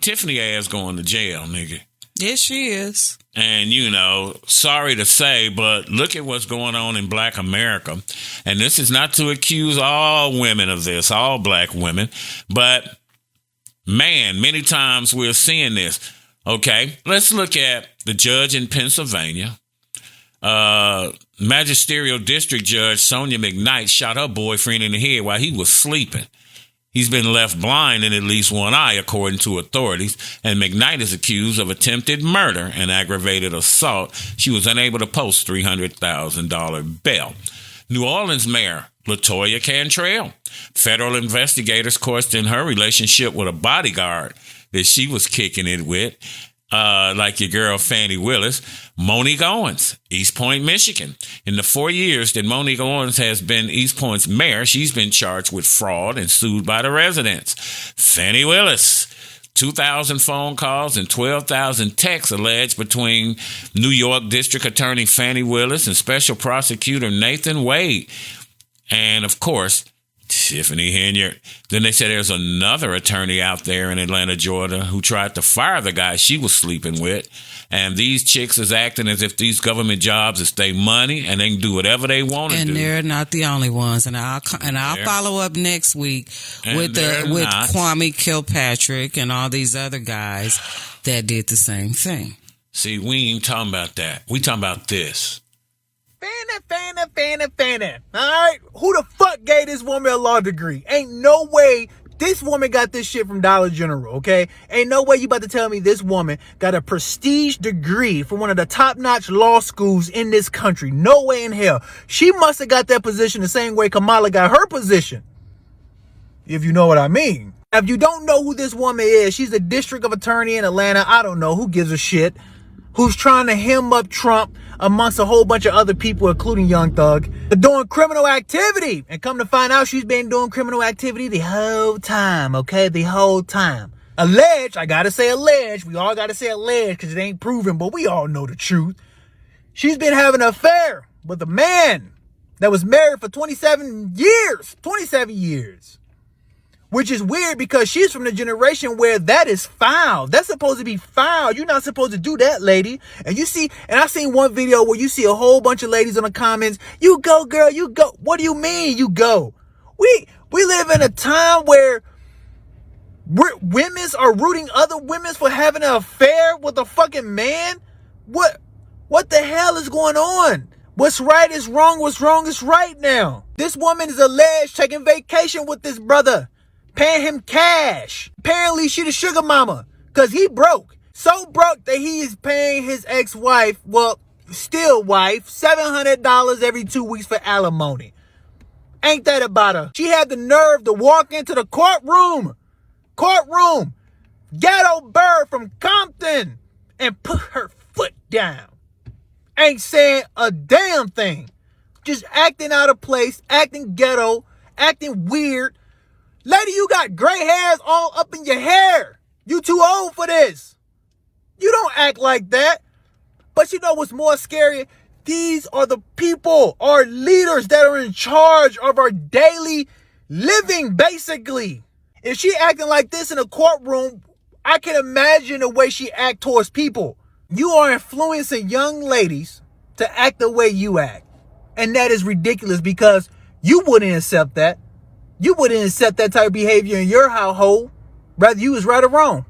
Tiffany ass going to jail, nigga. Yes, she is. And, sorry to say, but look at what's going on in Black America. And this is not to accuse all women of this, all black women. But, man, many times we're seeing this. Okay, let's look at the judge in Pennsylvania. Magisterial District Judge Sonia McKnight shot her boyfriend in the head while he was sleeping. He's been left blind in at least one eye, according to authorities, and McKnight is accused of attempted murder and aggravated assault. She was unable to post $300,000 bail. New Orleans Mayor LaToya Cantrell. Federal investigators questioned her relationship with a bodyguard that she was kicking it with, like your girl Fani Willis. Monique Owens, East Point, Michigan. In the 4 years that Monique Owens has been East Point's mayor, she's been charged with fraud and sued by the residents. Fani Willis, 2,000 phone calls and 12,000 texts alleged between New York District Attorney Fani Willis and Special Prosecutor Nathan Wade. And, of course, Tiffany Henyard. Then they said there's another attorney out there in Atlanta, Georgia, who tried to fire the guy she was sleeping with. And these chicks is acting as if these government jobs is their money and they can do whatever they want to do. And they're not the only ones. And I'll follow up next week with Kwame Kilpatrick and all these other guys that did the same thing. See, we ain't talking about that. We talking about this. Fanny. All right? Who the fuck gave this woman a law degree? Ain't no way this woman got this shit from Dollar General, okay? Ain't no way you about to tell me this woman got a prestige degree from one of the top-notch law schools in this country. No way in hell. She must have got that position the same way Kamala got her position. If you know what I mean. If you don't know who this woman is, she's a district attorney in Atlanta. I don't know. Who gives a shit? Who's trying to hem up Trump amongst a whole bunch of other people, including Young Thug, doing criminal activity. And come to find out, she's been doing criminal activity the whole time, okay? The whole time. Alleged, I gotta say alleged. We all gotta say alleged because it ain't proven, but we all know the truth. She's been having an affair with a man that was married for 27 years. 27 years. Which is weird because she's from the generation where that is foul. That's supposed to be foul. You're not supposed to do that, lady. And I seen one video where you see a whole bunch of ladies in the comments. You go, girl, you go. What do you mean you go? We live in a time where women are rooting other women for having an affair with a fucking man. What the hell is going on? What's right is wrong. What's wrong is right now. This woman is alleged taking vacation with this brother, paying him cash. Apparently she the sugar mama because he broke. So broke that he is paying his ex-wife, well, still wife, $700 every 2 weeks for alimony. Ain't that about her? She had the nerve to walk into the courtroom, ghetto bird from Compton, and put her foot down. Ain't saying a damn thing. Just acting out of place, acting ghetto, acting weird. Lady, you got gray hairs all up in your hair. You too old for this. You don't act like that. But you know what's more scary? These are the people, our leaders that are in charge of our daily living, basically. If she acting like this in a courtroom, I can imagine the way she act towards people. You are influencing young ladies to act the way you act. And that is ridiculous because you wouldn't accept that. You wouldn't accept that type of behavior in your household, whether you was right or wrong.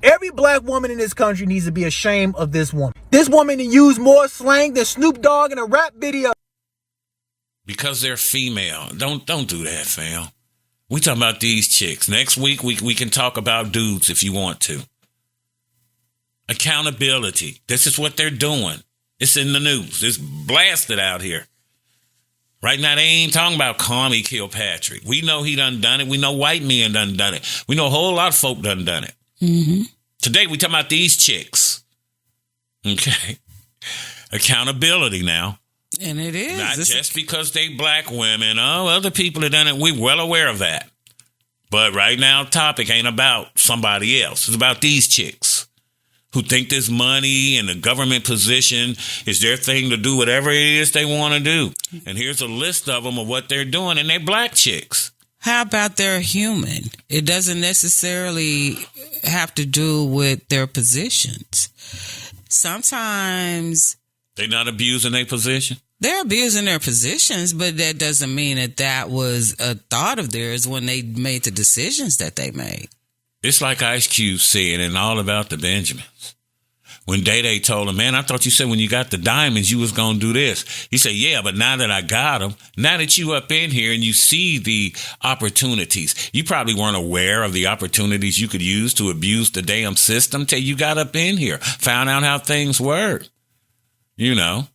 Every black woman in this country needs to be ashamed of this woman. This woman used more slang than Snoop Dogg in a rap video. Because they're female. Don't do that, fam. We talking about these chicks. Next week, we can talk about dudes if you want to. Accountability. This is what they're doing. It's in the news. It's blasted out here. Right now, they ain't talking about Kwame Kilpatrick. We know he done it. We know white men done it. We know a whole lot of folk done it. Mm-hmm. Today, we talking about these chicks. Okay. Accountability now. And it is. Not just because they black women. Oh, other people have done it. We're well aware of that. But right now, topic ain't about somebody else. It's about these chicks who think this money and the government position is their thing to do whatever it is they want to do. And here's a list of them of what they're doing, and they're black chicks. How about they're human? It doesn't necessarily have to do with their positions. Sometimes they're not abusing their position. They're abusing their positions, but that doesn't mean that was a thought of theirs when they made the decisions that they made. It's like Ice Cube said in All About the Benjamins. When Day told him, man, I thought you said when you got the diamonds, you was going to do this. He said, yeah, but now that I got them, now that you up in here and you see the opportunities, you probably weren't aware of the opportunities you could use to abuse the damn system till you got up in here, found out how things work. You know,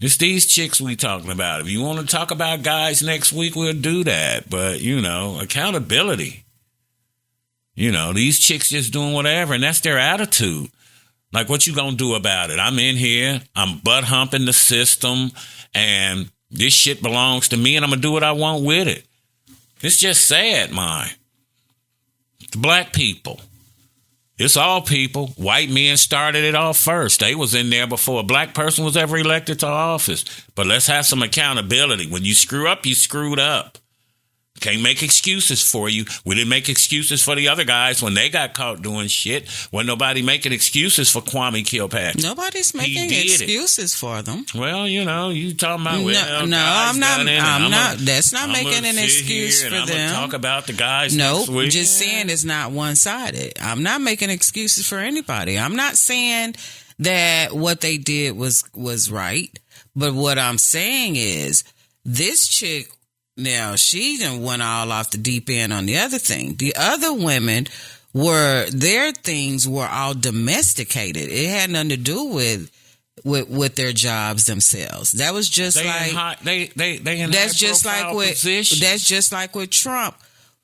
it's these chicks we talking about. If you want to talk about guys next week, we'll do that. But, you know, accountability. You know, these chicks just doing whatever, and that's their attitude. Like, what you gonna do about it? I'm in here, I'm butt humping the system, and this shit belongs to me, and I'm gonna do what I want with it. It's just sad, man. The black people. It's all people. White men started it all first. They was in there before a black person was ever elected to office. But let's have some accountability. When you screw up, you screwed up. Can't make excuses for you. We didn't make excuses for the other guys when they got caught doing shit. Wasn't nobody making excuses for Kwame Kilpatrick. Nobody's making excuses for them. Well, you know, you talking about I'm not. That's not making an excuse for them. I'm gonna talk about the guys. Nope. Just saying it's not one-sided. I'm not making excuses for anybody. I'm not saying that what they did was right, but what I'm saying is this chick. Now, she done went all off the deep end on the other thing. The other women their things were all domesticated. It had nothing to do with their jobs themselves. That was just that's just like with Trump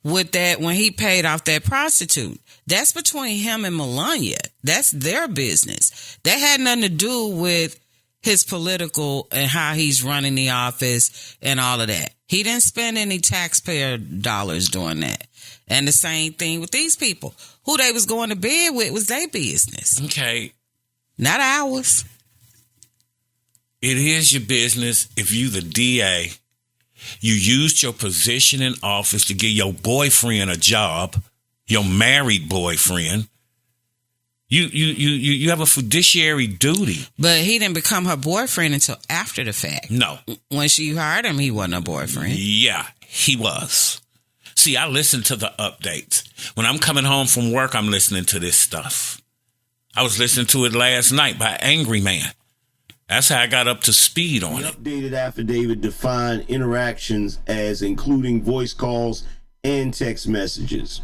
with that when he paid off that prostitute. That's between him and Melania. That's their business. That had nothing to do with his political and how he's running the office and all of that. He didn't spend any taxpayer dollars doing that. And the same thing with these people. Who they was going to bed with was their business. Okay. Not ours. It is your business if you the DA, you used your position in office to give your boyfriend a job, your married boyfriend. You have a fiduciary duty. But he didn't become her boyfriend until after the fact. No. When she hired him, he wasn't a boyfriend. Yeah, he was. See, I listen to the updates. When I'm coming home from work, I'm listening to this stuff. I was listening to it last night by Angry Man. That's how I got up to speed on it. The updated affidavit defined interactions as including voice calls and text messages.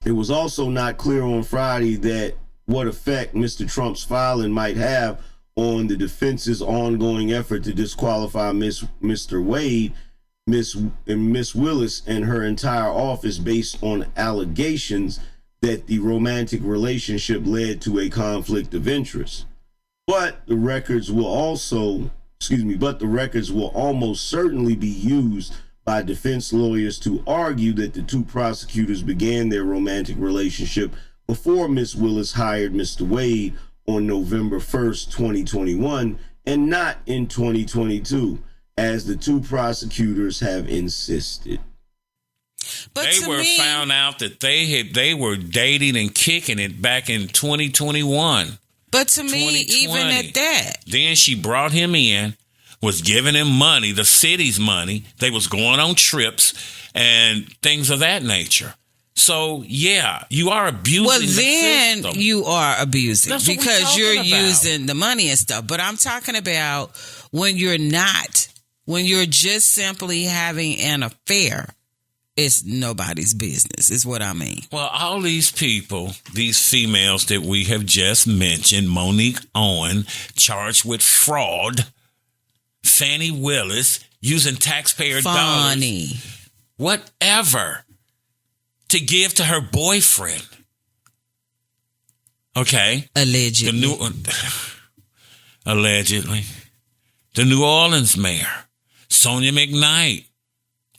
It was also not clear on Friday that what effect Mr. Trump's filing might have on the defense's ongoing effort to disqualify Mr. Wade, Miss Willis, and her entire office based on allegations that the romantic relationship led to a conflict of interest. But the records will almost certainly be used by defense lawyers to argue that the two prosecutors began their romantic relationship before Miss Willis hired Mr. Wade on November 1st, 2021, and not in 2022, as the two prosecutors have insisted. But they found out that they were dating and kicking it back in 2021. But to me, even at that. Then she brought him in, was giving him money, the city's money. They was going on trips and things of that nature. So, yeah, you are abusing the system. Well, then you are abusing. That's what because you're about. using the money and stuff. But I'm talking about when you're just simply having an affair. It's nobody's business, is what I mean. Well, all these people, these females that we have just mentioned, Monique Owen, charged with fraud, Fani Willis, using taxpayer dollars, whatever, to give to her boyfriend. Okay? Allegedly. Allegedly. The New Orleans mayor, Sonia McKnight,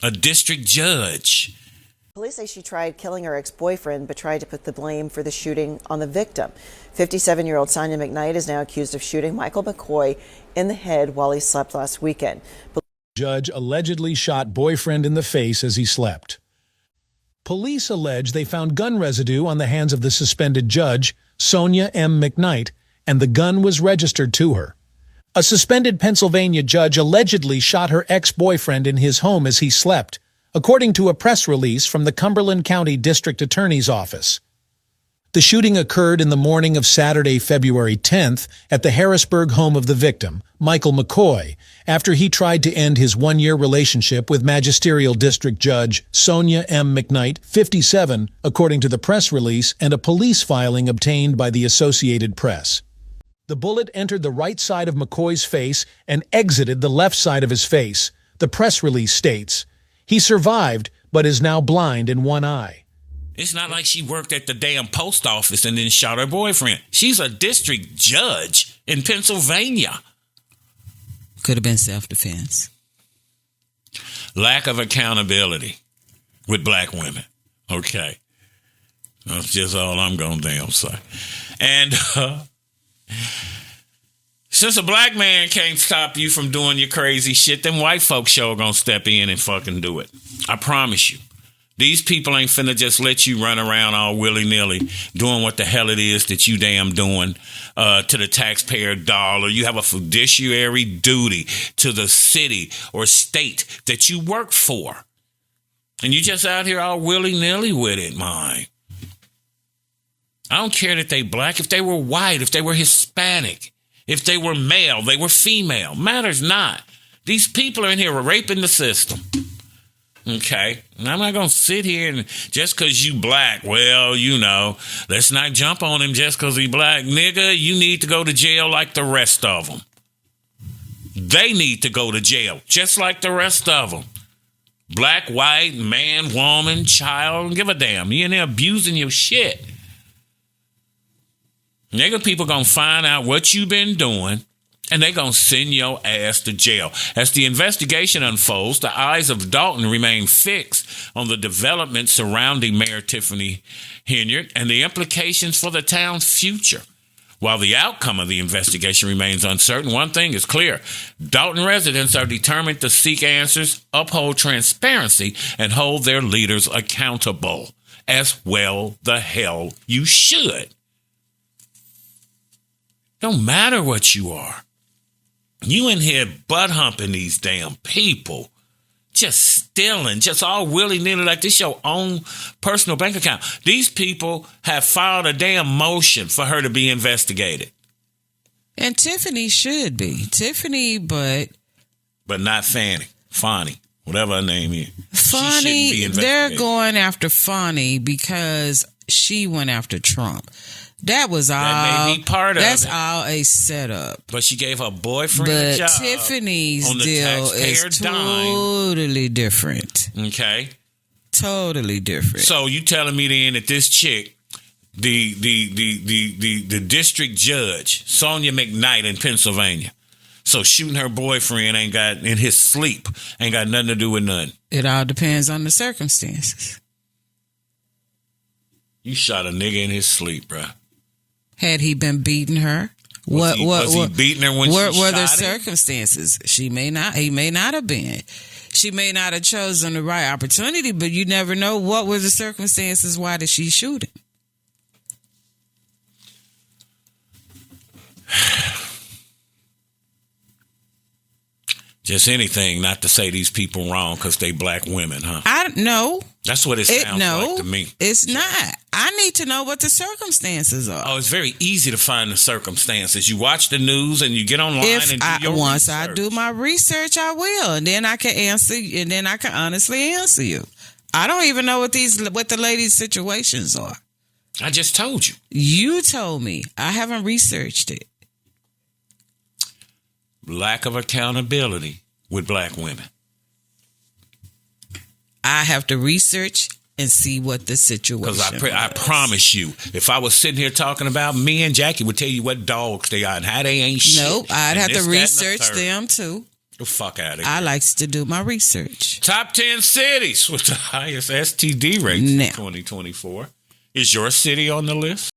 a district judge. Police say she tried killing her ex-boyfriend, but tried to put the blame for the shooting on the victim. 57-year-old Sonia McKnight is now accused of shooting Michael McCoy in the head while he slept last weekend. Judge allegedly shot boyfriend in the face as he slept. Police allege they found gun residue on the hands of the suspended judge, Sonia M. McKnight, and the gun was registered to her. A suspended Pennsylvania judge allegedly shot her ex-boyfriend in his home as he slept, according to a press release from the Cumberland County District Attorney's Office. The shooting occurred in the morning of Saturday, February 10th, at the Harrisburg home of the victim, Michael McCoy, after he tried to end his one-year relationship with Magisterial District Judge Sonia M. McKnight, 57, according to the press release and a police filing obtained by the Associated Press. The bullet entered the right side of McCoy's face and exited the left side of his face, the press release states. He survived, but is now blind in one eye. It's not like she worked at the damn post office and then shot her boyfriend. She's a district judge in Pennsylvania. Could have been self-defense. Lack of accountability with black women. Okay. That's just all I'm going to damn say. And since a black man can't stop you from doing your crazy shit, then white folks sure going to step in and fucking do it. I promise you. These people ain't finna just let you run around all willy-nilly doing what the hell it is that you damn doing to the taxpayer dollar. You have a fiduciary duty to the city or state that you work for. And you just out here all willy-nilly with it, man. I don't care that they black. If they were white, if they were Hispanic, if they were male, they were female. Matters not. These people are in here raping the system. Okay, and I'm not going to sit here and just because you black, well, you know, let's not jump on him just because he black. Nigga, you need to go to jail like the rest of them. They need to go to jail just like the rest of them. Black, white, man, woman, child, don't give a damn. You in there abusing your shit. Nigga, people going to find out what you been doing. And they're going to send your ass to jail. As the investigation unfolds, the eyes of Dalton remain fixed on the developments surrounding Mayor Tiffany Henyard and the implications for the town's future. While the outcome of the investigation remains uncertain, one thing is clear. Dalton residents are determined to seek answers, uphold transparency, and hold their leaders accountable. As well the hell you should. Don't matter what you are. You in here butt humping these damn people. Just stealing, just all willy-nilly like this your own personal bank account. These people have filed a damn motion for her to be investigated. And Tiffany should be. Tiffany, but not Fani, whatever her name is. Fani, they're going after Fani because she went after Trump. That was all. That may be part of that's it. all a setup. But she gave her boyfriend a job. But Tiffany's on the deal is totally different. Okay. Totally different. So you telling me then that this chick, the district judge, Sonia McKnight in Pennsylvania, so shooting her boyfriend ain't got in his sleep, ain't got nothing to do with nothing. It all depends on the circumstances. You shot a nigga in his sleep, bruh. Had he been beating her? Was he beating her when she shot were there him? circumstances? He may not have been. She may not have chosen the right opportunity, but you never know what were the circumstances. Why did she shoot him? Just anything not to say these people wrong because they black women, huh? I don't know. That's what it sounds like to me. It's not. I need to know what the circumstances are. Oh, it's very easy to find the circumstances. You watch the news and you get online and do your once research. I do my research, I will, and then I can answer, and then I can honestly answer you. I don't even know what the ladies' situations are. I just told you. You told me. I haven't researched it. Lack of accountability with black women. I have to research and see what the situation is. Because I promise you, if I was sitting here talking about me and Jackie would tell you what dogs they are and how they ain't shit. Nope, I'd have to research the them too. The fuck out of here. I like to do my research. Top 10 cities with the highest STD rates in 2024. Is your city on the list?